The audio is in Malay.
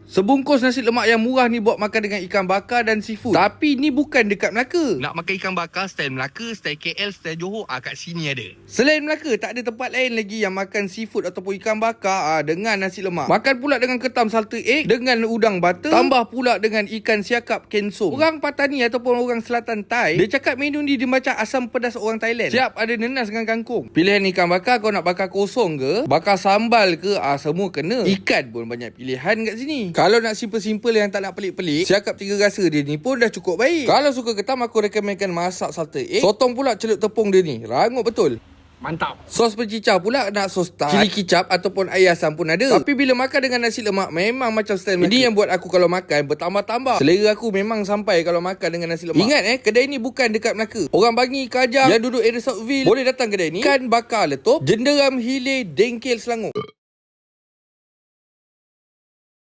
Sebungkus nasi lemak yang murah ni buat makan dengan ikan bakar dan seafood. Tapi ni bukan dekat Melaka. Nak makan ikan bakar style Melaka, style KL, style Johor, kat sini ada. Selain Melaka, tak ada tempat lain lagi yang makan seafood ataupun ikan bakar dengan nasi lemak. Makan pula dengan ketam salted egg, dengan udang butter, tambah pula dengan ikan siakap kensum. Orang Patani ataupun orang Selatan Thai, dia cakap menu ni dia macam asam pedas orang Thailand. Siap ada nenas dengan kangkung. Pilihan ikan bakar, kau nak bakar kosong ke, bakar sambal ke, semua kena. Ikan pun banyak pilihan kat sini. Kalau nak simple-simple yang tak nak pelik-pelik, siakap 3 rasa dia ni pun dah cukup baik. Kalau suka ketam, aku rekomenkan masak salted egg. Sotong pula celup tepung dia ni, rangup betul. Mantap. Sos pencicah pula, nak sos tart, cili kicap ataupun air asam pun ada. Tapi bila makan dengan nasi lemak, memang macam style Melaka. Ini yang buat aku kalau makan bertambah-tambah. Selera aku memang sampai kalau makan dengan nasi lemak. Ingat kedai ni bukan dekat Melaka. Orang Bangi, Kajang yang duduk area Southville boleh datang kedai ni. Ikan bakar letup, Jenderam, Hilir, Dengkil, Selangor.